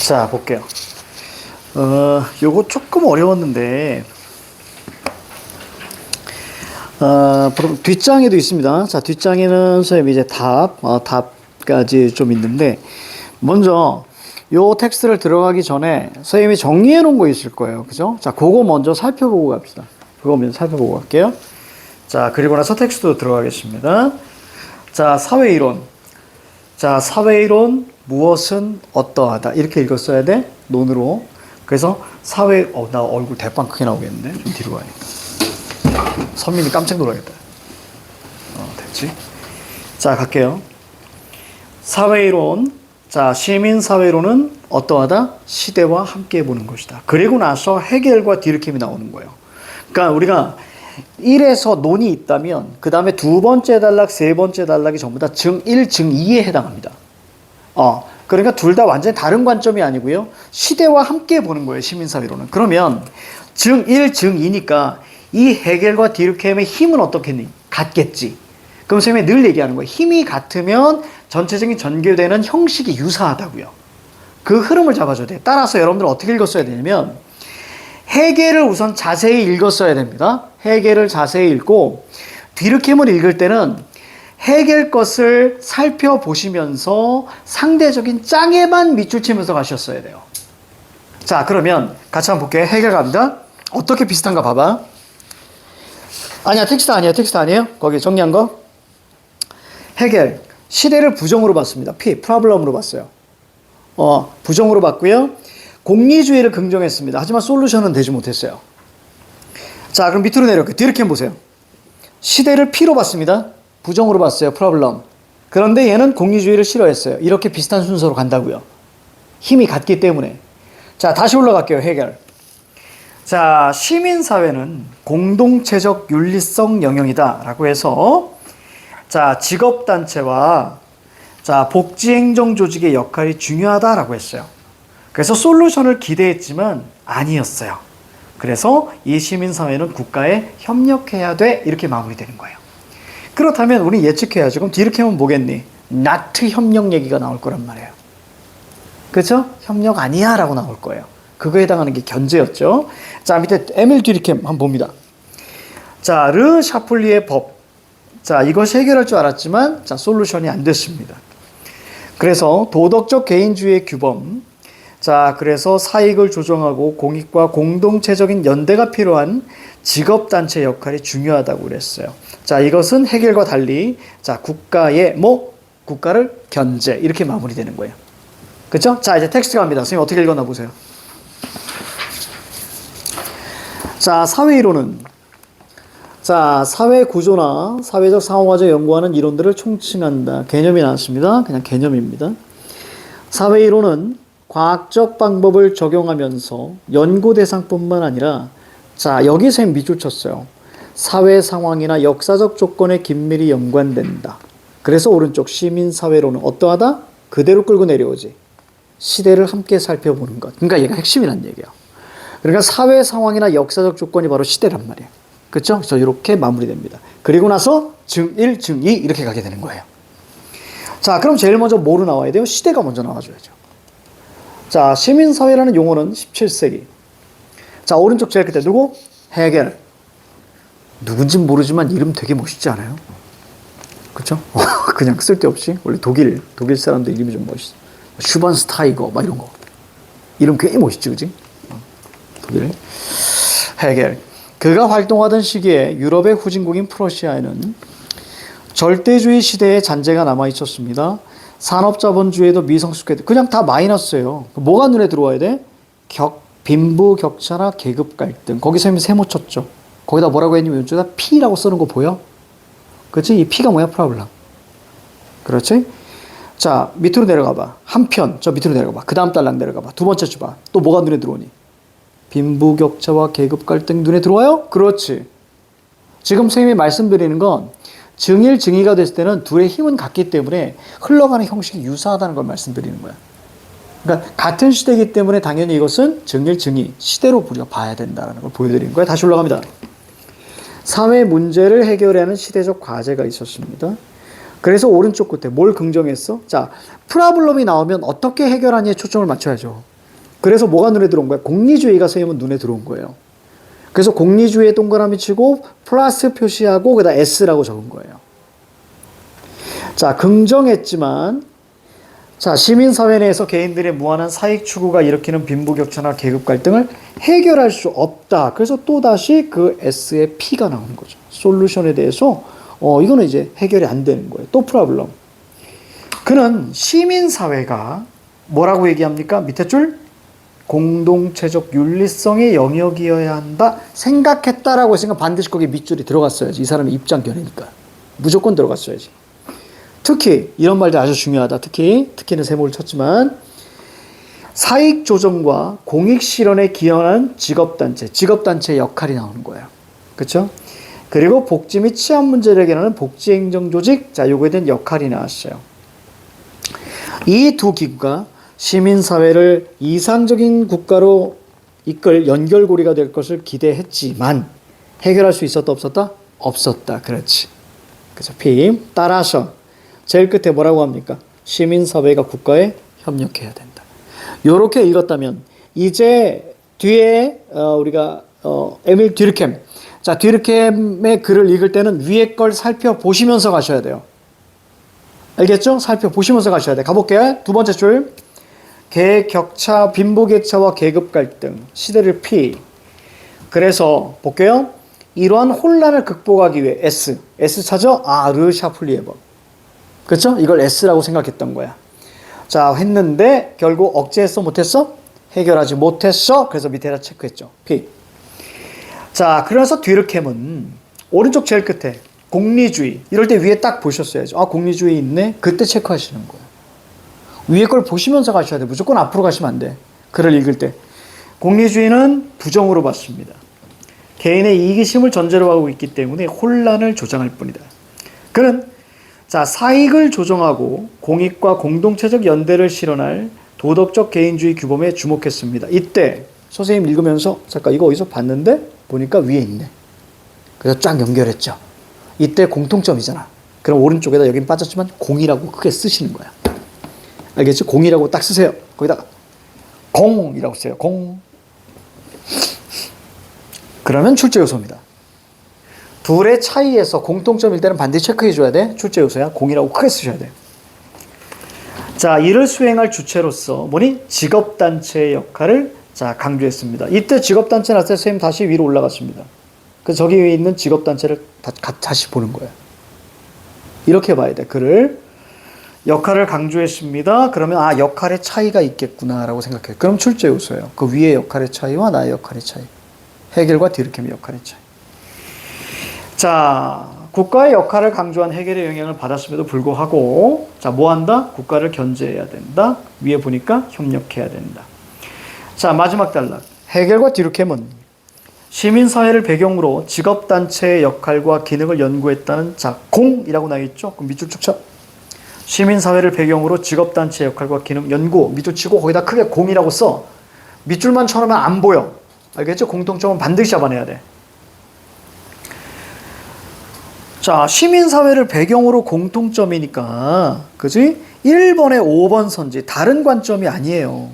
자, 볼게요. 요거 조금 어려웠는데, 뒷장에도 있습니다. 자, 뒷장에는 선생님 이제 답까지 좀 있는데, 먼저, 요 텍스트를 들어가기 전에 선생님이 정리해 놓은 거 있을 거예요. 그죠? 자, 그거 먼저 살펴보고 갑시다. 그거 먼저 살펴보고 갈게요. 자, 그리고 나서 텍스트로 들어가겠습니다. 자, 사회이론. 자, 사회이론, 무엇은 어떠하다. 이렇게 읽었어야 돼. 논으로. 그래서 나 얼굴 대빵 크게 나오겠는데? 좀 뒤로 가야겠다. 선민이 깜짝 놀라겠다. 됐지? 자, 갈게요. 사회이론. 자, 시민사회론은 어떠하다? 시대와 함께 보는 것이다. 그리고 나서 해겔과 디르켐이 나오는 거예요. 그러니까 우리가 1에서 논이 있다면 그 다음에 두 번째 단락, 세 번째 단락이 전부 다 증1, 증2에 해당합니다. 그러니까 둘 다 완전히 다른 관점이 아니고요. 시대와 함께 보는 거예요. 시민사회론은. 그러면 증1, 증2니까 이 해겔과 디르켐의 힘은 어떻겠니? 같겠지. 그럼 선생님이 늘 얘기하는 거예요. 힘이 같으면 전체적인 전개되는 형식이 유사하다고요. 그 흐름을 잡아줘야 돼요. 따라서 여러분들 어떻게 읽었어야 되냐면 해겔을 우선 자세히 읽었어야 됩니다. 해겔을 자세히 읽고 디르켐을 읽을 때는 해겔 것을 살펴보시면서 상대적인 짱에만 밑줄 치면서 가셨어야 돼요. 자, 그러면 같이 한번 볼게요. 해겔 갑니다. 어떻게 비슷한가 봐봐. 아니야, 텍스트 아니에요. 거기 정리한 거. 해겔, 시대를 부정으로 봤습니다. 프로블럼으로 봤어요. 부정으로 봤고요. 공리주의를 긍정했습니다. 하지만 솔루션은 되지 못했어요. 자, 그럼 밑으로 내려올게요. 디르켐 보세요. 시대를 P로 봤습니다. 부정으로 봤어요. 프로블럼. 그런데 얘는 공리주의를 싫어했어요. 이렇게 비슷한 순서로 간다고요. 힘이 같기 때문에. 자, 다시 올라갈게요. 해겔. 자, 시민사회는 공동체적 윤리성 영역이다 라고 해서 자, 직업단체와 자, 복지행정조직의 역할이 중요하다라고 했어요. 그래서 솔루션을 기대했지만 아니었어요. 그래서 이 시민사회는 국가에 협력해야 돼 이렇게 마무리되는 거예요. 그렇다면 우리 예측해야죠. 그럼 디르켐은 뭐겠니? 나트 협력 얘기가 나올 거란 말이에요. 그렇죠? 협력 아니야 라고 나올 거예요. 그거에 해당하는 게 견제였죠. 자, 밑에 에밀 디르켐 한번 봅니다. 자, 르 샤플리의 법. 자, 이것이 해결할 줄 알았지만 자, 솔루션이 안 됐습니다. 그래서 도덕적 개인주의의 규범. 자, 그래서 사익을 조정하고 공익과 공동체적인 연대가 필요한 직업단체 역할이 중요하다고 그랬어요. 자, 이것은 해겔과 달리 자, 국가를 견제 이렇게 마무리되는 거예요. 그렇죠? 자, 이제 텍스트 갑니다. 선생님 어떻게 읽었나 보세요. 자, 사회이론은 자, 사회 구조나 사회적 상호과정 연구하는 이론들을 총칭한다. 개념이 나왔습니다. 그냥 개념입니다. 사회이론은 과학적 방법을 적용하면서 연구 대상뿐만 아니라 자, 여기서 밑줄 쳤어요. 사회 상황이나 역사적 조건에 긴밀히 연관된다. 그래서 오른쪽 시민사회론은 어떠하다? 그대로 끌고 내려오지. 시대를 함께 살펴보는 것. 그러니까 얘가 핵심이란 얘기예요. 그러니까 사회 상황이나 역사적 조건이 바로 시대란 말이에요. 그렇죠? 그래서 이렇게 마무리됩니다. 그리고 나서 증1, 증2 이렇게 가게 되는 거예요. 자, 그럼 제일 먼저 뭐로 나와야 돼요? 시대가 먼저 나와줘야죠. 자, 시민사회라는 용어는 17세기. 자, 오른쪽 제일 끝에 누구? 해겔. 누군진 모르지만 이름 되게 멋있지 않아요? 그렇죠? 그냥 쓸데없이. 원래 독일 사람들 이름이 좀 멋있어. 슈반스타이거 막 이런 거. 이름 굉장히 멋있지, 그지? 독일. 해겔. 그가 활동하던 시기에 유럽의 후진국인 프러시아에는 절대주의 시대의 잔재가 남아 있었습니다. 산업자본주의도 미성숙했다. 그냥 다 마이너스예요. 뭐가 눈에 들어와야 돼? 빈부격차나 계급 갈등. 거기서 이미 세모 쳤죠. 거기다 뭐라고 했냐면 이쪽에다 P라고 쓰는 거 보여? 그렇지? 이 P가 뭐야? 프로블럼. 그렇지? 자, 밑으로 내려가 봐. 한편 저 밑으로 내려가 봐. 그 다음 달락 내려가 봐. 두 번째 주 봐. 또 뭐가 눈에 들어오니? 빈부격차와 계급 갈등 눈에 들어와요? 그렇지. 지금 선생님이 말씀드리는 건 증1, 증2가 됐을 때는 둘의 힘은 같기 때문에 흘러가는 형식이 유사하다는 걸 말씀드리는 거야. 그러니까 같은 시대이기 때문에 당연히 이것은 증1, 증2 시대로 우리가 봐야 된다는 걸 보여드리는 거예요. 다시 올라갑니다. 사회 문제를 해결하는 시대적 과제가 있었습니다. 그래서 오른쪽 끝에 뭘 긍정했어? 자, 프로블럼이 나오면 어떻게 해결하냐에 초점을 맞춰야죠. 그래서 뭐가 눈에 들어온 거야? 공리주의가 선생님은 눈에 들어온 거예요. 그래서 공리주의에 동그라미 치고 플러스 표시하고 그다음 S라고 적은 거예요. 자, 긍정했지만 자, 시민사회 내에서 개인들의 무한한 사익 추구가 일으키는 빈부격차나 계급 갈등을 해결할 수 없다. 그래서 또다시 그 S의 P가 나오는 거죠. 솔루션에 대해서 이거는 이제 해결이 안 되는 거예요. 또 프로블럼. 그는 시민사회가 뭐라고 얘기합니까? 밑에 줄 공동체적 윤리성의 영역이어야 한다 생각했다라고 했으니까 반드시 거기에 밑줄이 들어갔어야지. 이 사람의 입장 견해니까 무조건 들어갔어야지. 특히 이런 말들 아주 중요하다. 특히는 세모를 쳤지만 사익 조정과 공익 실현에 기여하는 직업단체의 역할이 나오는 거예요. 그렇죠? 그리고 복지 및 치안 문제를 해결하는 복지행정조직, 자, 요거에 대한 역할이 나왔어요. 이 두 기구가 시민사회를 이상적인 국가로 이끌 연결고리가 될 것을 기대했지만 해결할 수 있었다 없었다? 없었다. 그렇지. 그래서 P. 따라서 제일 끝에 뭐라고 합니까? 시민사회가 국가에 협력해야 된다. 요렇게 읽었다면 이제 뒤에 우리가 에밀 뒤르켐, 자, 뒤르켐의 글을 읽을 때는 위에 걸 살펴보시면서 가셔야 돼요. 알겠죠? 살펴보시면서 가셔야 돼. 가볼게요. 두 번째 줄. 계격차, 빈부격차와 계급 갈등, 시대를 P. 그래서 볼게요. 이러한 혼란을 극복하기 위해 S 찾아? 르 샤플리에버. 그렇죠? 이걸 S라고 생각했던 거야. 자, 했는데 결국 억제했어? 못했어? 해결하지 못했어? 그래서 밑에다 체크했죠. P. 자, 그래서 뒤르켐은 오른쪽 제일 끝에 공리주의. 이럴 때 위에 딱 보셨어야죠. 공리주의 있네? 그때 체크하시는 거예요. 위에 걸 보시면서 가셔야 돼. 무조건 앞으로 가시면 안 돼. 글을 읽을 때. 공리주의는 부정으로 봤습니다. 개인의 이기심을 전제로 하고 있기 때문에 혼란을 조장할 뿐이다. 그는 자, 사익을 조정하고 공익과 공동체적 연대를 실현할 도덕적 개인주의 규범에 주목했습니다. 이때 선생님 읽으면서 잠깐 이거 어디서 봤는데 보니까 위에 있네. 그래서 쫙 연결했죠. 이때 공통점이잖아. 그럼 오른쪽에다 여긴 빠졌지만 공이라고 크게 쓰시는 거야. 알겠죠? 공이라고 딱 쓰세요. 거기다가 공이라고 써요. 공. 그러면 출제 요소입니다. 둘의 차이에서 공통점일 때는 반드시 체크해 줘야 돼. 출제 요소야. 공이라고 크게 쓰셔야 돼. 자, 이를 수행할 주체로서 직업단체의 역할을 자, 강조했습니다. 이때 직업단체 나왔을 때 선생님 다시 위로 올라갔습니다. 그래서 저기 위에 있는 직업단체를 다시 보는 거예요. 이렇게 봐야 돼. 글을. 역할을 강조했습니다. 그러면 역할의 차이가 있겠구나라고 생각해요. 그럼 출제 요소예요. 그 위의 역할의 차이와 나의 역할의 차이. 해겔과 디르켐의 역할의 차이. 자, 국가의 역할을 강조한 해겔의 영향을 받았음에도 불구하고 자, 뭐 한다? 국가를 견제해야 된다. 위에 보니까 협력해야 된다. 자, 마지막 단락. 해겔과 디르켐은 시민사회를 배경으로 직업단체의 역할과 기능을 연구했다는 자, 공이라고 나와 있죠? 그럼 밑줄 쭉 쳐. 시민사회를 배경으로 직업단체의 역할과 기능 연구 밑줄 치고 거기다 크게 공이라고 써. 밑줄만 쳐놓으면 안 보여. 알겠죠? 공통점은 반드시 잡아내야 돼. 자, 시민사회를 배경으로 공통점이니까 그지? 1번의 5번 선지 다른 관점이 아니에요.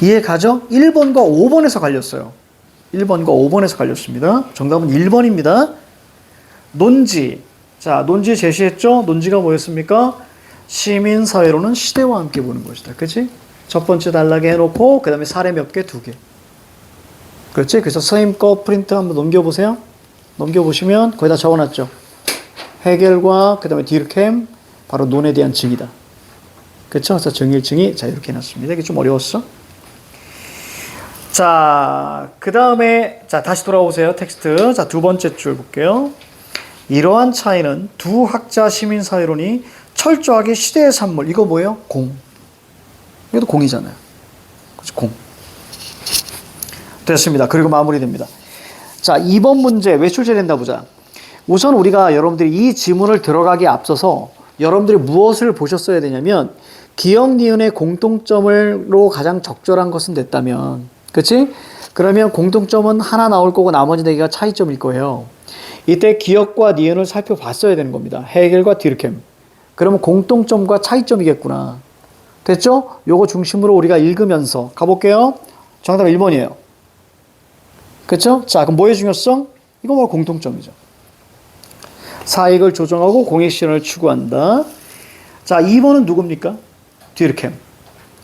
이해 가죠? 1번과 5번에서 갈렸어요. 1번과 5번에서 갈렸습니다. 정답은 1번입니다. 논지. 자, 논지 제시했죠? 논지가 뭐였습니까? 시민사회로는 시대와 함께 보는 것이다. 그치? 첫 번째 단락에 해놓고 그 다음에 사례 몇 개? 2개. 그렇지? 그래서 선생님 거 프린트 한번 넘겨보세요. 넘겨보시면 거기다 적어놨죠. 해겔과 그 다음에 디르켐 바로 논에 대한 증이다. 그렇죠? 그래서 정일증이 자 이렇게 해놨습니다. 이게 좀 어려웠어? 자, 그 다음에 자 다시 돌아오세요. 텍스트. 자, 두 번째 줄 볼게요. 이러한 차이는 두 학자 시민사회론이 철저하게 시대의 산물. 이거 뭐예요? 공. 이것도 공이잖아요. 그렇죠? 공. 됐습니다. 그리고 마무리됩니다. 자, 2번 문제 왜 출제된다 보자. 우선 우리가 여러분들이 이 지문을 들어가기에 앞서서 여러분들이 무엇을 보셨어야 되냐면 기억, 니은의 공통점으로 가장 적절한 것은 됐다면 그렇지? 그러면 공통점은 하나 나올 거고 나머지 4개가 차이점일 거예요. 이때 기억과 니은을 살펴봤어야 되는 겁니다. 해겔과 디르켐. 그러면 공통점과 차이점이겠구나. 됐죠? 요거 중심으로 우리가 읽으면서 가볼게요. 정답 1번이에요. 그쵸? 자, 그럼 뭐의 중요성? 이거 뭐 공통점이죠. 사익을 조정하고 공익 실현을 추구한다. 자, 2번은 누굽니까? 듀르켐.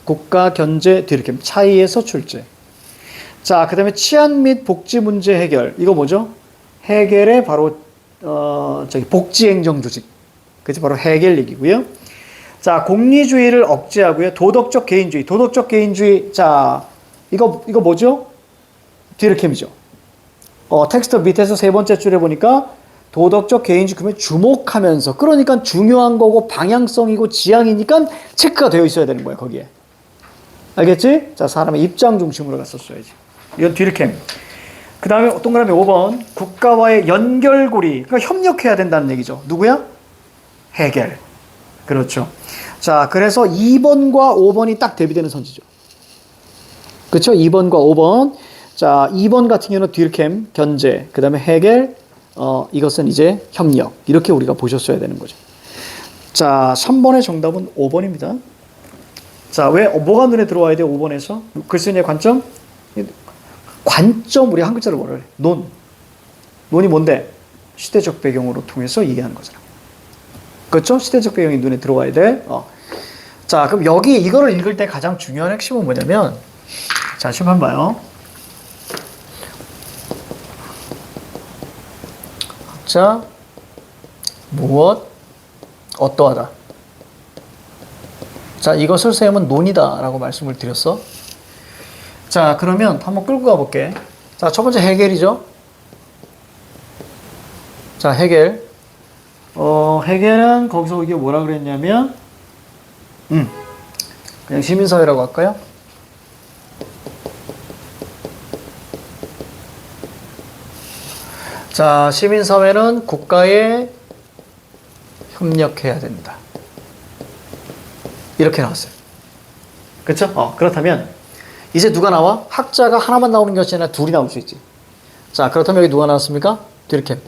국가 견제 듀르켐. 차이에서 출제. 자, 그 다음에 치안 및 복지 문제 해결. 이거 뭐죠? 해겔의 바로, 복지행정 조직. 그치? 바로 해겔 얘기고요. 자, 공리주의를 억제하고요. 도덕적 개인주의. 도덕적 개인주의. 자, 이거 뭐죠? 듀르켐이죠. 텍스트 밑에서 세 번째 줄에 보니까 도덕적 개인주의에 주목하면서, 그러니까 중요한 거고 방향성이고 지향이니까 체크가 되어 있어야 되는 거야, 거기에. 알겠지? 자, 사람의 입장 중심으로 갔었어야지. 이건 듀르켐. 그 다음에 동그라미 5번. 국가와의 연결고리. 그러니까 협력해야 된다는 얘기죠. 누구야? 해겔. 그렇죠. 자, 그래서 2번과 5번이 딱 대비되는 선지죠. 그렇죠? 2번과 5번. 자, 2번 같은 경우는 듀르켐, 견제. 그 다음에 해겔, 이것은 이제 협력. 이렇게 우리가 보셨어야 되는 거죠. 자, 3번의 정답은 5번입니다. 자, 왜, 뭐가 눈에 들어와야 돼요? 5번에서? 글쓴이의 관점? 관점, 우리 한 글자로 뭐라 그래? 논이 뭔데? 시대적 배경으로 통해서 얘기하는 거잖아. 그렇죠? 시대적 배경이 눈에 들어와야 돼. 자, 그럼 여기 이거를 읽을 때 가장 중요한 핵심은 뭐냐면, 자, 심판 봐요. 자, 무엇, 어떠하다. 자, 이것을 쌤은 논이다 라고 말씀을 드렸어. 자, 그러면 한번 끌고 가볼게. 자, 첫 번째 해겔이죠. 자, 해겔. 해겔은 거기서 이게 뭐라 그랬냐면, 그냥 시민사회라고 할까요? 자, 시민사회는 국가에 협력해야 된다. 이렇게 나왔어요. 그렇죠? 그렇다면 이제 누가 나와? 학자가 하나만 나오는 것이 아니라 둘이 나올 수 있지. 자, 그렇다면 여기 누가 나왔습니까? 듀르켐.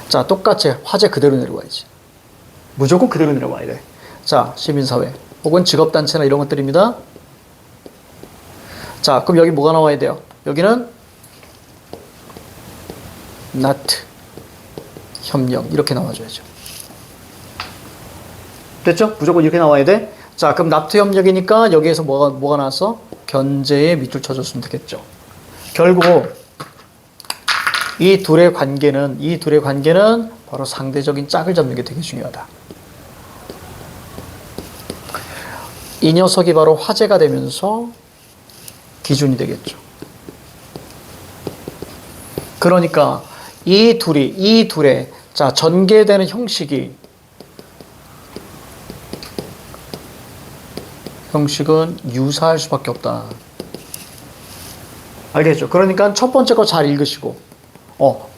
자, 똑같이 화제 그대로 내려와야지. 무조건 그대로 내려와야 돼. 자, 시민사회 혹은 직업단체나 이런 것들입니다. 자, 그럼 여기 뭐가 나와야 돼요? 여기는 나트, 협력 이렇게 나와줘야죠. 됐죠? 무조건 이렇게 나와야 돼. 자, 그럼 나트 협력이니까 여기에서 뭐가 나왔어? 견제에 밑줄 쳐줬으면 되겠죠. 결국 이 둘의 관계는 바로 상대적인 짝을 잡는 게 되게 중요하다. 이 녀석이 바로 화제가 되면서 기준이 되겠죠. 그러니까 이 둘의 자, 전개되는 형식은 유사할 수밖에 없다. 알겠죠? 그러니까 첫 번째 거 잘 읽으시고,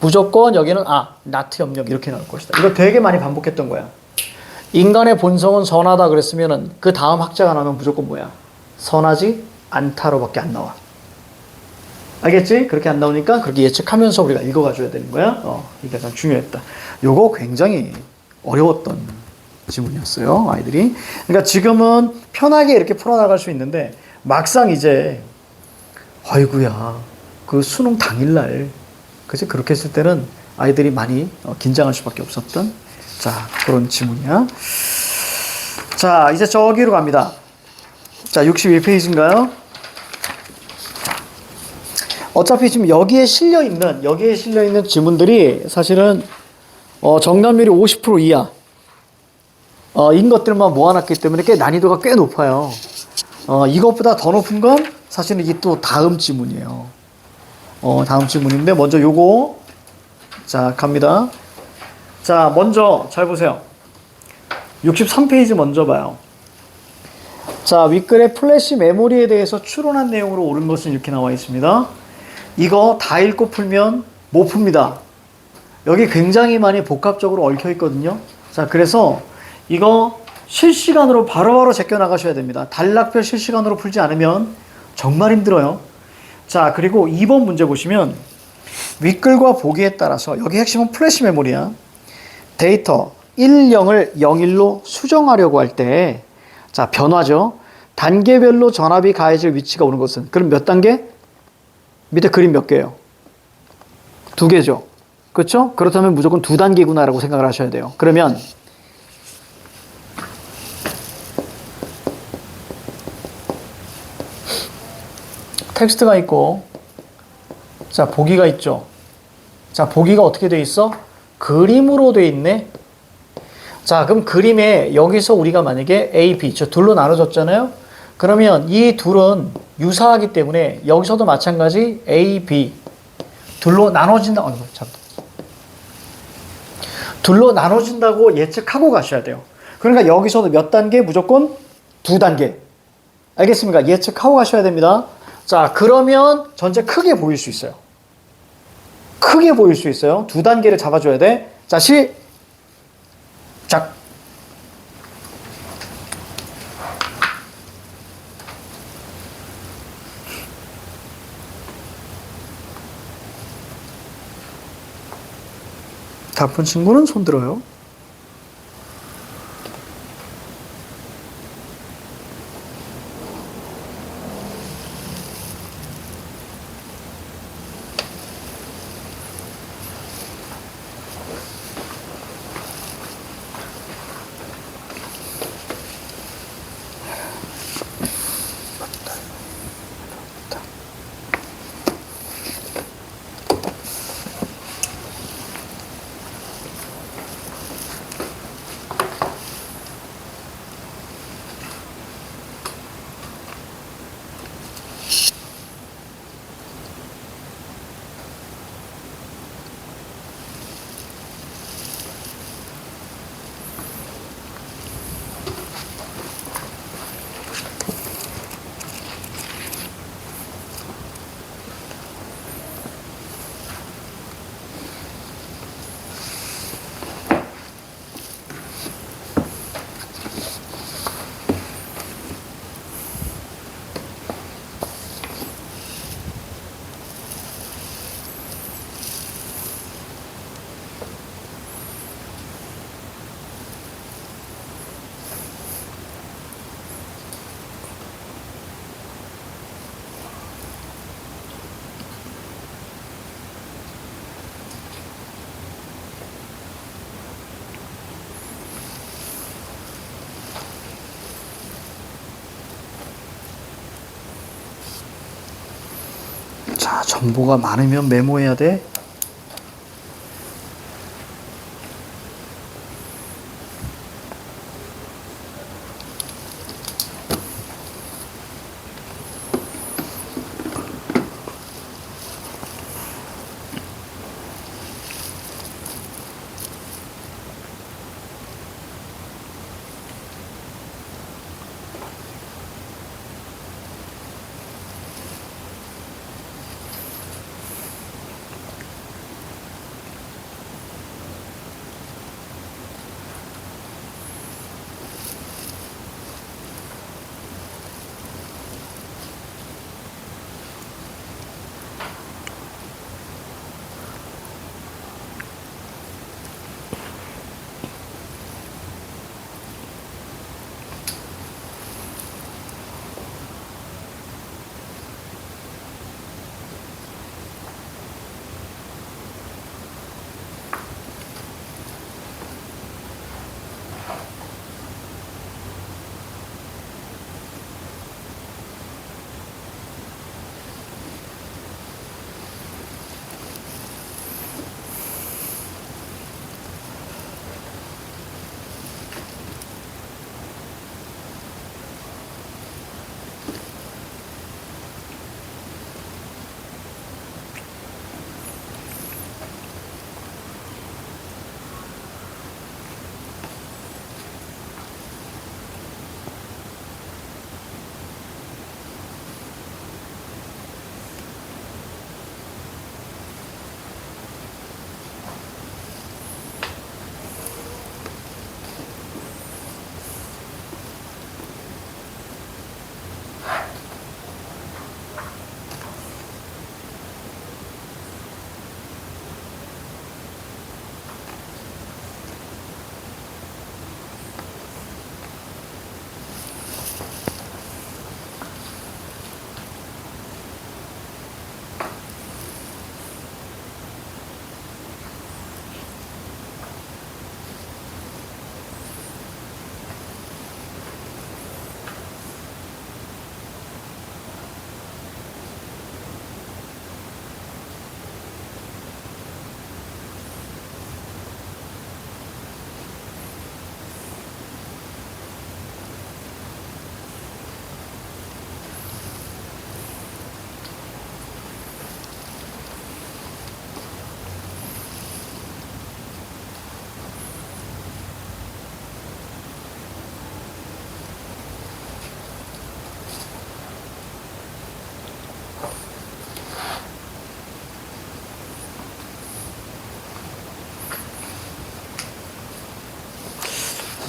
무조건 여기는 나트 협력 이렇게 나올 것이다. 이거 되게 많이 반복했던 거야. 인간의 본성은 선하다 그랬으면은 그 다음 학자가 나오면 무조건 뭐야? 선하지 않다로밖에 안 나와. 알겠지? 그렇게 안 나오니까 그렇게 예측하면서 우리가 읽어가줘야 되는 거야. 이게 가장 중요했다. 요거 굉장히 어려웠던 지문이었어요, 아이들이. 그러니까 지금은 편하게 이렇게 풀어나갈 수 있는데 막상 이제 아이고야 그 수능 당일날 그치? 그렇게 했을 때는 아이들이 많이 긴장할 수밖에 없었던 자 그런 지문이야. 자 이제 저기로 갑니다. 자 61페이지인가요? 어차피 지금 여기에 실려 있는 지문들이 사실은 정답률이 50% 이하 인 것들만 모아놨기 때문에 난이도가 꽤 높아요. 이것보다 더 높은 건 사실은 이게 또 다음 지문이에요. 다음 지문인데 먼저 요거 자 갑니다. 자 먼저 잘 보세요. 63페이지 먼저 봐요. 자 윗글에 플래시 메모리에 대해서 추론한 내용으로 옳은 것은 이렇게 나와 있습니다. 이거 다 읽고 풀면 못 풉니다. 여기 굉장히 많이 복합적으로 얽혀 있거든요. 자 그래서 이거 실시간으로 바로바로 제껴 나가셔야 됩니다. 단락별 실시간으로 풀지 않으면 정말 힘들어요. 자 그리고 2번 문제 보시면 윗글과 보기에 따라서 여기 핵심은 플래시 메모리야. 데이터, 10을 01로 수정하려고 할 때, 자, 변화죠. 단계별로 전압이 가해질 위치가 오는 것은, 그럼 몇 단계? 밑에 그림 몇 개예요? 2개죠. 그렇죠? 그렇다면 무조건 2단계구나라고 생각을 하셔야 돼요. 그러면 텍스트가 있고, 자, 보기가 있죠. 자, 보기가 어떻게 돼 있어? 그림으로 돼 있네. 자, 그럼 그림에 여기서 우리가 만약에 A, B, 저 둘로 나눠졌잖아요. 그러면 이 둘은 유사하기 때문에 여기서도 마찬가지 A, B 둘로 나눠진다. 둘로 나눠진다고 예측하고 가셔야 돼요. 그러니까 여기서도 몇 단계? 무조건 2단계. 알겠습니까? 예측하고 가셔야 됩니다. 자, 그러면 전체 크게 보일 수 있어요. 크게 보일 수 있어요. 2단계를 잡아줘야 돼. 자, 시작. 다 푼 친구는 손 들어요. 자, 정보가 많으면 메모해야 돼.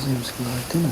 선생님 생각할 때는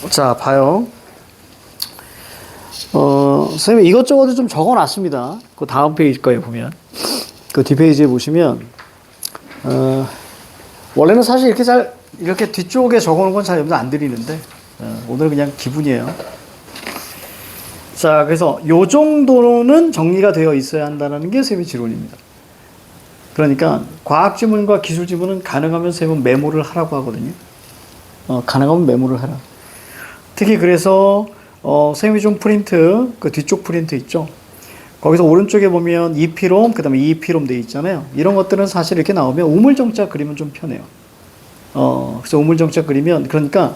자, 봐요. 선생님 이것저것 좀 적어 놨습니다. 그 다음 페이지 거에 보면. 그 뒷페이지에 보시면, 원래는 사실 이렇게 뒤쪽에 적어 놓은 건 잘 여러분들 안 드리는데, 오늘 그냥 기분이에요. 자, 그래서 요 정도는 정리가 되어 있어야 한다는 게 쌤의 지론입니다. 그러니까 과학 지문과 기술 지문은 가능하면 쌤은 메모를 하라고 하거든요. 가능하면 메모를 하라. 특히 그래서 쌤이 좀 프린트, 그 뒤쪽 프린트 있죠. 거기서 오른쪽에 보면 이피롬, 그 다음에 이피롬 돼 있잖아요. 이런 것들은 사실 이렇게 나오면 우물정자 그리면 좀 편해요. 그래서 우물정자 그리면, 그러니까,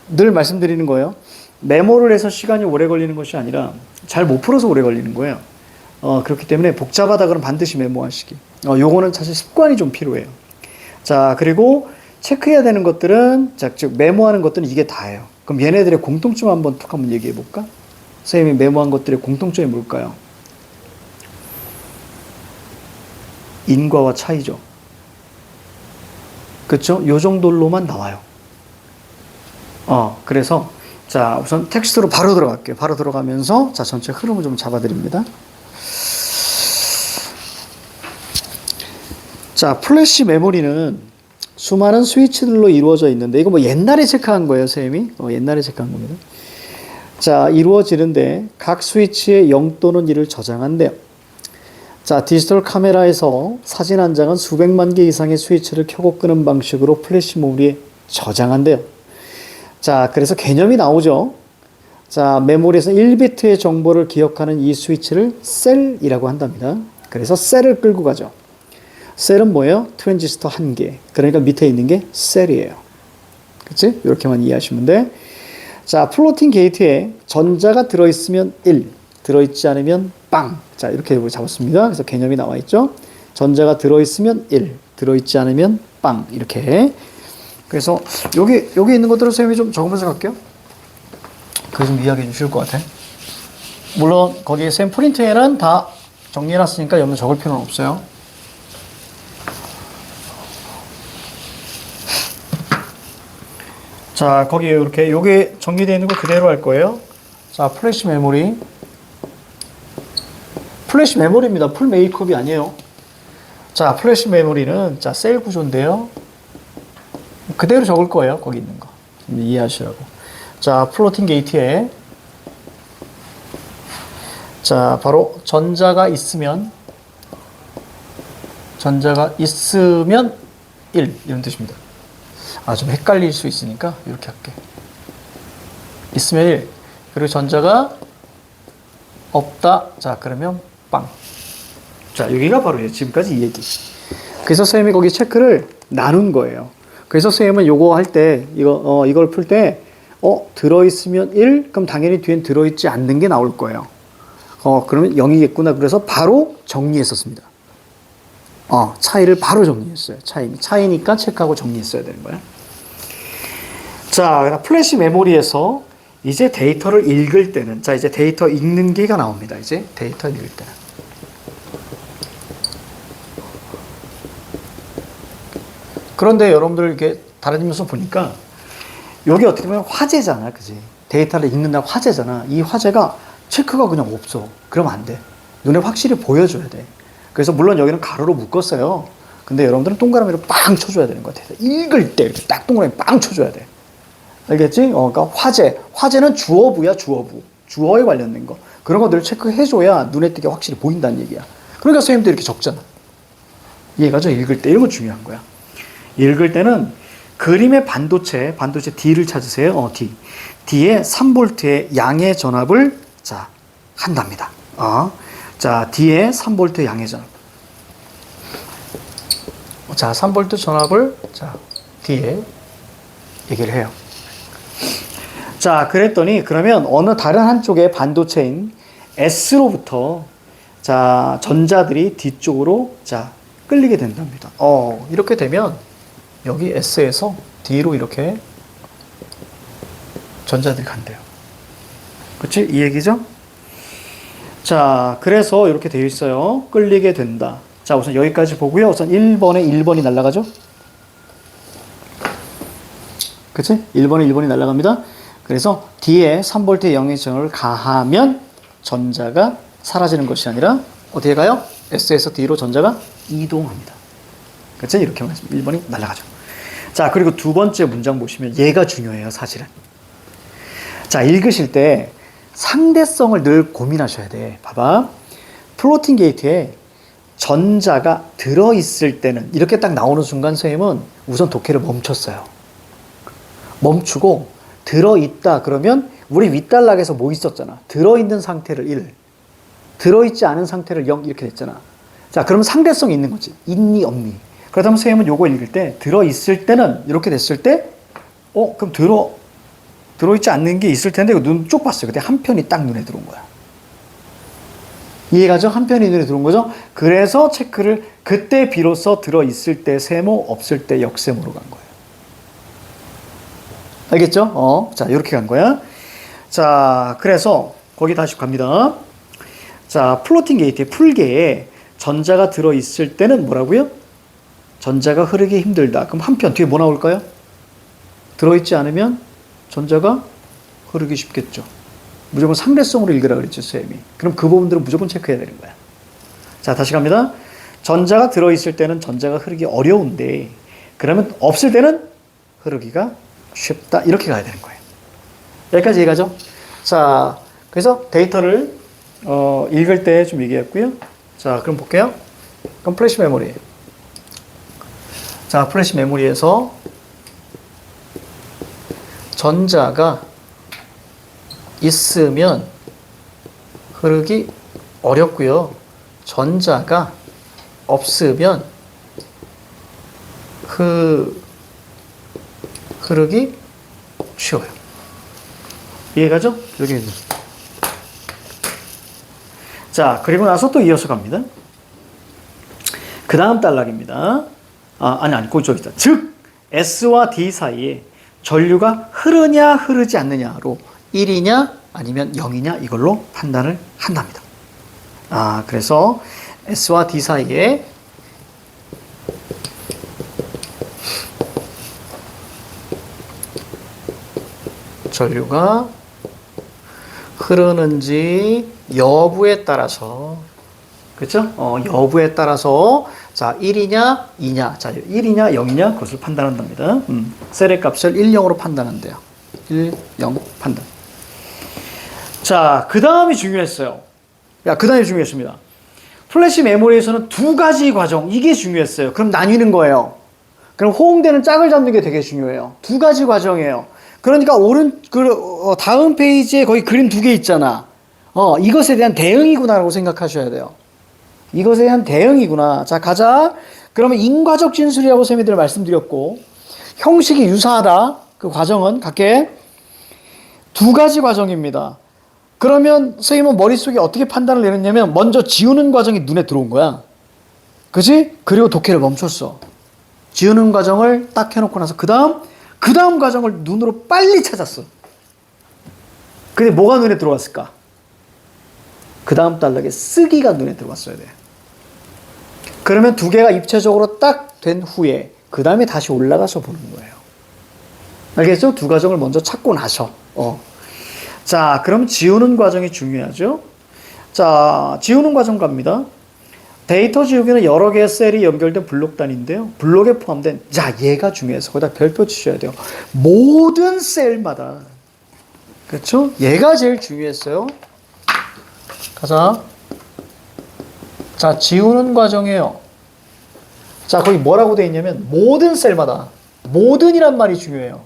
늘 말씀드리는 거예요. 메모를 해서 시간이 오래 걸리는 것이 아니라 잘 못 풀어서 오래 걸리는 거예요. 그렇기 때문에 복잡하다 그러면 반드시 메모하시기. 요거는 사실 습관이 좀 필요해요. 자, 그리고 체크해야 되는 것들은, 자, 즉, 메모하는 것들은 이게 다예요. 그럼 얘네들의 공통점 한번 툭 한번 얘기해 볼까? 선생님이 메모한 것들의 공통점이 뭘까요? 인과와 차이죠. 그쵸? 요 정도로만 나와요. 그래서, 자, 우선 텍스트로 바로 들어갈게요. 바로 들어가면서, 자, 전체 흐름을 좀 잡아드립니다. 자, 플래시 메모리는 수많은 스위치들로 이루어져 있는데, 이거 뭐 옛날에 체크한 거예요, 선생님이. 옛날에 체크한 겁니다. 자, 이루어지는데, 각 스위치에 0 또는 1을 저장한대요. 자, 디지털 카메라에서 사진 한 장은 수백만 개 이상의 스위치를 켜고 끄는 방식으로 플래시 메모리에 저장한대요. 자, 그래서 개념이 나오죠. 자, 메모리에서 1비트의 정보를 기억하는 이 스위치를 셀이라고 한답니다. 그래서 셀을 끌고 가죠. 셀은 뭐예요? 트랜지스터 1개. 그러니까 밑에 있는 게 셀이에요. 그치? 이렇게만 이해하시면 돼. 자, 플로팅 게이트에 전자가 들어있으면 1, 들어있지 않으면 빵. 자, 이렇게 잡았습니다. 그래서 개념이 나와 있죠. 전자가 들어있으면 1, 들어있지 않으면 빵. 이렇게. 그래서 여기 있는 것들을 선생님이 좀 적으면서 갈게요. 그게 좀 이해하기 좀 쉬울 것 같아. 물론 거기 쌤 프린트에는 다 정리해놨으니까 여러분 적을 필요는 없어요. 자, 거기 이렇게 요게 정리되어 있는 거 그대로 할 거예요. 자, 플래시 메모리. 플래시 메모리입니다. 풀 메이크업이 아니에요. 자, 플래시 메모리는 자, 셀 구조인데요. 그대로 적을 거예요. 거기 있는 거. 이해하시라고. 자, 플로팅 게이트에 자, 바로 전자가 있으면 1 이런 뜻입니다. 좀 헷갈릴 수 있으니까 이렇게 할게. 있으면 1. 그리고 전자가 없다. 자, 그러면 빵. 자, 여기가 바로 지금까지 이 얘기. 그래서 선생님이 거기 체크를 나눈 거예요. 그래서 선생님은 요거 할 때, 이걸 풀 때, 들어있으면 1, 그럼 당연히 뒤엔 들어있지 않는 게 나올 거예요. 그러면 0이겠구나. 그래서 바로 정리했었습니다. 차이를 바로 정리했어요. 차이니까 체크하고 정리했어야 되는 거야. 자, 플래시 메모리에서 이제 데이터를 읽을 때는, 자, 이제 데이터 읽는 게가 나옵니다. 이제 데이터 읽을 때는. 그런데 여러분들 이렇게 다니면서 보니까 여기 어떻게 보면 화제잖아. 그지? 데이터를 읽는다 화제잖아. 이 화제가 체크가 그냥 없어. 그러면 안 돼. 눈에 확실히 보여줘야 돼. 그래서 물론 여기는 가로로 묶었어요. 근데 여러분들은 동그라미로 빵 쳐줘야 되는 것 같아요. 읽을 때 이렇게 딱 동그라미 빵 쳐줘야 돼. 알겠지? 그러니까 화제는 주어부야, 주어부. 주어에 관련된 거. 그런 거 늘 체크해줘야 눈에 띄게 확실히 보인다는 얘기야. 그러니까 선생님도 이렇게 적잖아. 이해가죠? 읽을 때. 이런 거 중요한 거야. 읽을 때는 그림의 반도체 D를 찾으세요. D. D에 3V의 양의 전압을, 자, 한답니다. 자, D에 3V 양의 전압. 자, 3V 전압을, 자, D에 얘기를 해요. 자, 그랬더니, 그러면 어느 다른 한쪽의 반도체인 S로부터, 자, 전자들이 D쪽으로, 자, 끌리게 된답니다. 이렇게 되면, 여기 S에서 D로 이렇게 전자들이 간대요. 그치? 이 얘기죠? 자, 그래서 이렇게 되어 있어요. 끌리게 된다. 자, 우선 여기까지 보고요. 우선 1번에 1번이 날아가죠? 그치? 1번이 날아갑니다. 그래서 D에 3V의 영향성을 가하면 전자가 사라지는 것이 아니라 어디에 가요? S에서 D로 전자가 이동합니다. 그치? 이렇게 말했습니다. 1번이 날아가죠. 자, 그리고 두 번째 문장 보시면 얘가 중요해요, 사실은. 자, 읽으실 때 상대성을 늘 고민하셔야 돼. 봐봐. 플로팅 게이트에 전자가 들어있을 때는 이렇게 딱 나오는 순간 선생님은 우선 독해를 멈췄어요. 멈추고 들어있다 그러면 우리 윗단락에서 뭐 있었잖아. 들어있는 상태를 1, 들어있지 않은 상태를 0 이렇게 됐잖아. 자, 그럼 상대성이 있는 거지. 있니 없니. 그렇다면 선생님은 요거 읽을 때 들어있을 때는 이렇게 됐을 때 그럼 들어있지 않는 게 있을 텐데 눈 쪽 봤어요. 그때 한 편이 딱 눈에 들어온 거야. 이해가죠? 한 편이 눈에 들어온 거죠? 그래서 체크를 그때 비로소 들어있을 때 세모, 없을 때 역세모로 간 거예요. 알겠죠? 자, 이렇게 간 거야. 자, 그래서 거기 다시 갑니다. 자, 플로팅 게이트의 풀개에 전자가 들어있을 때는 뭐라고요? 전자가 흐르기 힘들다. 그럼 한 편 뒤에 뭐 나올까요? 들어있지 않으면 전자가 흐르기 쉽겠죠. 무조건 상대성으로 읽으라 그랬죠, 쌤이. 그럼 그 부분들은 무조건 체크해야 되는 거야. 자, 다시 갑니다. 전자가 들어있을 때는 전자가 흐르기 어려운데, 그러면 없을 때는 흐르기가 쉽다. 이렇게 가야 되는 거예요. 여기까지 이해가죠? 자, 그래서 데이터를 읽을 때 좀 얘기했고요. 자, 그럼 볼게요. 그럼 플래시 메모리. 자, 플래시 메모리에서 전자가 있으면 흐르기 어렵고요. 전자가 없으면 흐르기 쉬워요. 이해가죠? 여기 있는. 자, 그리고 나서 또 이어서 갑니다. 그 다음 단락입니다. 아니, 거기 저기 있다. 즉, S와 D 사이에 전류가 흐르냐, 흐르지 않느냐로 1이냐, 아니면 0이냐, 이걸로 판단을 한답니다. 그래서 S와 D 사이에 전류가 흐르는지 여부에 따라서, 그렇죠? 여부에 따라서 자, 1이냐, 2냐. 자, 1이냐, 0이냐 그것을 판단한답니다. 셀의 값을 1, 0으로 판단한대요. 1, 0 판단. 자, 그 다음이 중요했어요. 그 다음이 중요했습니다. 플래시 메모리에서는 두 가지 과정, 이게 중요했어요. 그럼 나뉘는 거예요. 그럼 호응되는 짝을 잡는 게 되게 중요해요. 두 가지 과정이에요. 그러니까 다음 페이지에 거기 그림 두 개 있잖아. 이것에 대한 대응이구나라고 생각하셔야 돼요. 이것에 대한 대응이구나. 자, 가자. 그러면 인과적 진술이라고 선생님들 말씀드렸고, 형식이 유사하다. 그 과정은 각각 두 가지 과정입니다. 그러면 선생님은 머릿속에 어떻게 판단을 내렸냐면, 먼저 지우는 과정이 눈에 들어온 거야. 그치? 그리고 독해를 멈췄어. 지우는 과정을 딱 해놓고 나서 그 다음 과정을 눈으로 빨리 찾았어. 근데 뭐가 눈에 들어왔을까? 그 다음 단락에 쓰기가 눈에 들어왔어야 돼. 그러면 두 개가 입체적으로 딱 된 후에 그 다음에 다시 올라가서 보는 거예요. 알겠죠? 두 과정을 먼저 찾고 나서. 자, 그럼 지우는 과정이 중요하죠? 자, 지우는 과정 갑니다. 데이터 지우기는 여러 개의 셀이 연결된 블록 단위인데요. 블록에 포함된, 자, 얘가 중요해서 거기다 별표 치셔야 돼요. 모든 셀마다. 그렇죠? 얘가 제일 중요했어요. 가자. 자, 지우는 과정이에요. 자, 거기 뭐라고 되어 있냐면, 모든 셀마다, 모든이란 말이 중요해요.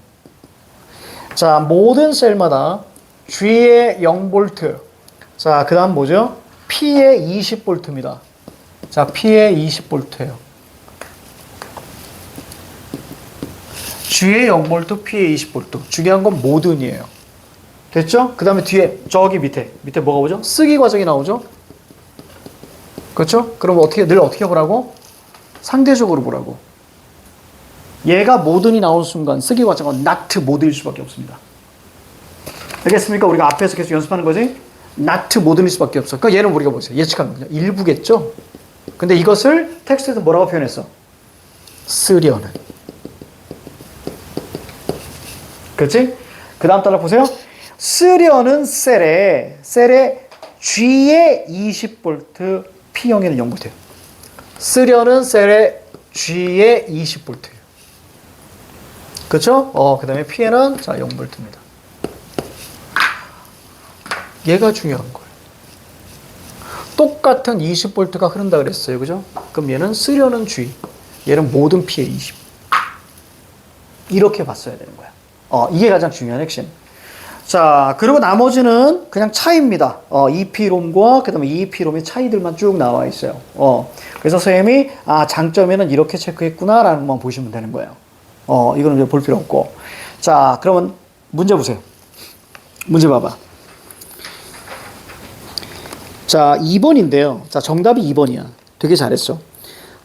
자, 모든 셀마다 G에 0V. 자, 그 다음 뭐죠? P에 20V입니다. 자, P에 20V예요. G에 0V, P에 20V. 중요한 건 모든이에요. 됐죠? 그 다음에 뒤에, 저기 밑에 뭐가 오죠? 쓰기 과정이 나오죠? 그렇죠? 그럼 늘 어떻게 보라고? 상대적으로 보라고. 얘가 모든이 나온 순간 쓰기 과정은 not 모든일 수밖에 없습니다. 알겠습니까? 우리가 앞에서 계속 연습하는 거지? not 모든일 수밖에 없어. 그러니까 얘는 우리가 보세요. 예측하는 거죠. 일부겠죠? 근데 이것을 텍스트에서 뭐라고 표현했어? 쓰려는. 그렇지? 그 다음 달락 보세요. 쓰려는 셀에 G에 20V, P형에는 0V예요. 쓰려는 셀에 G에 20V예요. 그렇죠? 그 다음에 P에는 자 0V입니다. 얘가 중요한 거예요. 똑같은 20V가 흐른다 그랬어요. 그죠? 그럼 얘는 쓰려는 G, 얘는 모든 P에 20. 이렇게 봤어야 되는 거야. 이게 가장 중요한 핵심. 자, 그리고 나머지는 그냥 차이입니다. EP롬과 그 다음에 EEP롬의 차이들만 쭉 나와 있어요. 그래서 선생님이, 장점에는 이렇게 체크했구나, 라는 것만 보시면 되는 거예요. 이거는 이제 볼 필요 없고. 자, 그러면 문제 보세요. 문제 봐봐. 자, 2번인데요. 자, 정답이 2번이야. 되게 잘했어.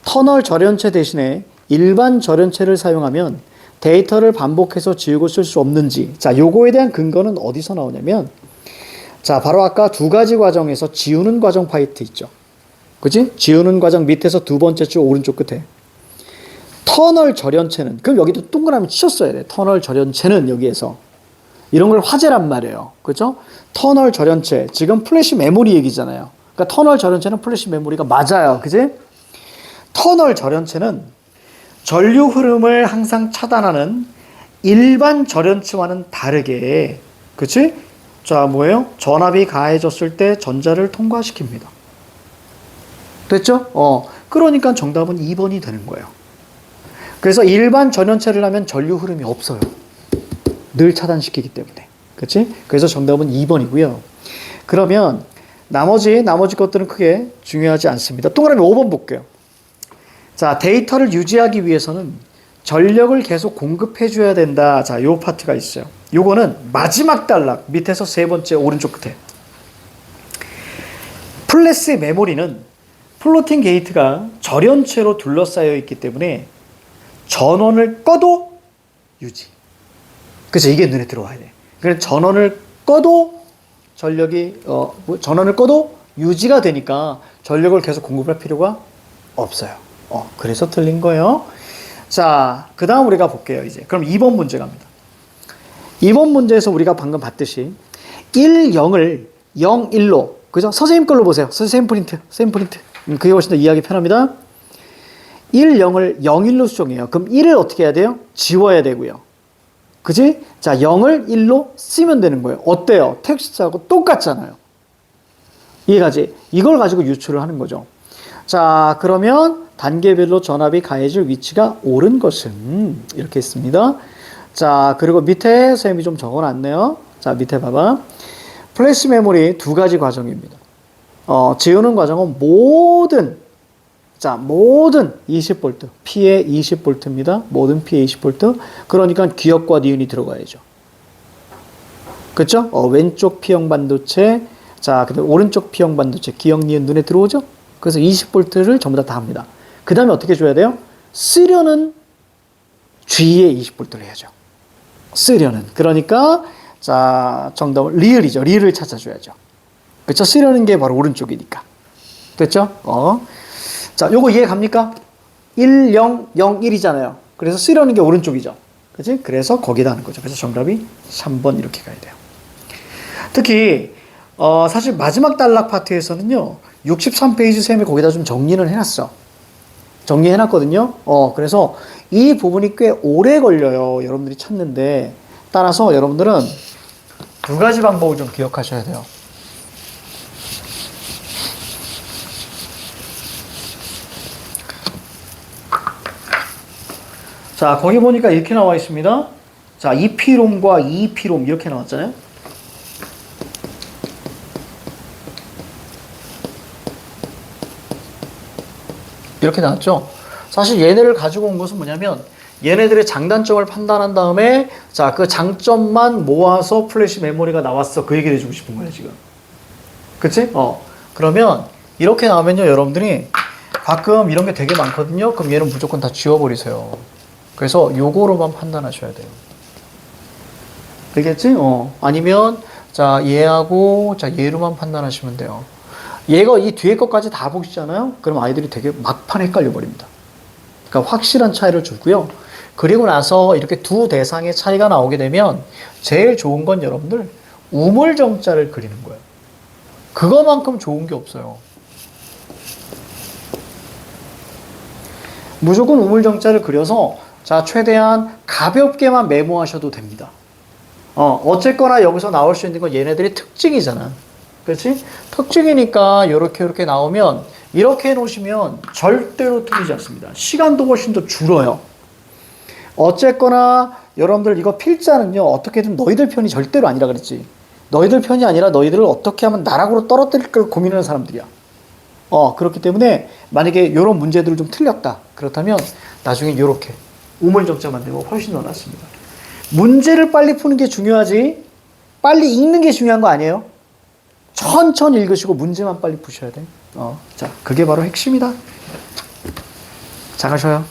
터널 절연체 대신에 일반 절연체를 사용하면 데이터를 반복해서 지우고 쓸 수 없는지. 자, 요거에 대한 근거는 어디서 나오냐면, 자, 바로 아까 두 가지 과정에서 지우는 과정 파이트 있죠. 그치? 지우는 과정 밑에서 두 번째 줄 오른쪽 끝에. 터널 절연체는, 그럼 여기도 동그라미 치셨어야 돼. 터널 절연체는 여기에서. 이런 걸 화제란 말이에요. 그죠? 터널 절연체. 지금 플래시 메모리 얘기잖아요. 그러니까 터널 절연체는 플래시 메모리가 맞아요. 그지? 터널 절연체는 전류 흐름을 항상 차단하는 일반 절연체와는 다르게, 그치? 자, 뭐예요? 전압이 가해졌을 때 전자를 통과시킵니다. 됐죠? 그러니까 정답은 2번이 되는 거예요. 그래서 일반 절연체를 하면 전류 흐름이 없어요. 늘 차단시키기 때문에. 그치? 그래서 정답은 2번이고요. 그러면 나머지 것들은 크게 중요하지 않습니다. 동그라미 5번 볼게요. 자, 데이터를 유지하기 위해서는 전력을 계속 공급해줘야 된다. 자, 요 파트가 있어요. 요거는 마지막 단락, 밑에서 세 번째 오른쪽 끝에. 플래시 메모리는 플로팅 게이트가 절연체로 둘러싸여 있기 때문에 전원을 꺼도 유지. 그래서 이게 눈에 들어와야 돼. 그래서 전원을 꺼도 전원을 꺼도 유지가 되니까 전력을 계속 공급할 필요가 없어요. 그래서 틀린 거예요. 자, 그 다음 우리가 볼게요, 이제. 그럼 2번 문제 갑니다. 2번 문제에서 우리가 방금 봤듯이 1, 0을 0, 1로, 그죠? 선생님 걸로 보세요. 선생님 프린트. 그게 훨씬 더 이해하기 편합니다. 1, 0을 0, 1로 수정해요. 그럼 1을 어떻게 해야 돼요? 지워야 되고요. 그지? 자, 0을 1로 쓰면 되는 거예요. 어때요? 텍스트하고 똑같잖아요. 이해가지? 이걸 가지고 유추를 하는 거죠. 자, 그러면 단계별로 전압이 가해질 위치가 옳은 것은 이렇게 있습니다. 자, 그리고 밑에 선생님이 좀 적어놨네요. 자, 밑에 봐봐. 플래시 메모리 두 가지 과정입니다. 지우는 과정은 모든 20V, P에 20V입니다. 모든 P에 20V. 그러니까 기역과 니은이 들어가야죠. 그렇죠? 왼쪽 P형 반도체, 자, 그다음 오른쪽 P형 반도체, 기역, 니은 눈에 들어오죠? 그래서 20V를 전부 다 합니다. 그 다음에 어떻게 줘야 돼요? 쓰려는 G에 20V를 해야죠. 쓰려는. 그러니까, 자, 정답은 리을이죠. 리을을 찾아줘야죠. 그쵸? 쓰려는 게 바로 오른쪽이니까. 됐죠? 자, 요거 이해 갑니까? 1, 0, 0, 1이잖아요. 그래서 쓰려는 게 오른쪽이죠. 그치? 그래서 거기다 하는 거죠. 그래서 정답이 3번 이렇게 가야 돼요. 특히, 사실 마지막 단락 파트에서는요, 63페이지 쌤이 거기다 좀 정리는 해놨어. 정리해놨거든요. 그래서 이 부분이 꽤 오래 걸려요. 여러분들이 찾는데. 따라서 여러분들은 두 가지 방법을 좀 기억하셔야 돼요. 자, 거기 보니까 이렇게 나와 있습니다. 자, EP롬과 EEP롬 이렇게 나왔잖아요. 이렇게 나왔죠. 사실 얘네를 가지고 온 것은 뭐냐면 얘네들의 장단점을 판단한 다음에 자, 그 장점만 모아서 플래시 메모리가 나왔어. 그 얘기를 해주고 싶은 거예요, 지금. 그치? 그러면 이렇게 나오면요, 여러분들이 가끔 이런 게 되게 많거든요. 그럼 얘는 무조건 다 지워버리세요. 그래서 요거로만 판단하셔야 돼요. 되겠지? 아니면 자, 얘하고 자, 얘로만 판단하시면 돼요. 얘가 이 뒤에 것까지 다 보시잖아요? 그럼 아이들이 되게 막판 헷갈려 버립니다. 그러니까 확실한 차이를 주고요. 그리고 나서 이렇게 두 대상의 차이가 나오게 되면 제일 좋은 건 여러분들 우물정자를 그리는 거예요. 그거만큼 좋은 게 없어요. 무조건 우물정자를 그려서 자 최대한 가볍게만 메모하셔도 됩니다. 어쨌거나 여기서 나올 수 있는 건 얘네들의 특징이잖아. 그렇지? 특징이니까 이렇게 나오면 이렇게 해놓으시면 절대로 틀리지 않습니다. 시간도 훨씬 더 줄어요. 어쨌거나 여러분들 이거 필자는요 어떻게든 너희들 편이 절대로 아니라 그랬지. 너희들 편이 아니라 너희들을 어떻게 하면 나락으로 떨어뜨릴 걸 고민하는 사람들이야. 그렇기 때문에 만약에 이런 문제들을 좀 틀렸다. 그렇다면 나중에 이렇게 우물정자 만들면 훨씬 더 낫습니다. 문제를 빨리 푸는 게 중요하지 빨리 읽는 게 중요한 거 아니에요? 천천히 읽으시고 문제만 빨리 푸셔야 돼. 자, 그게 바로 핵심이다. 자, 가셔요.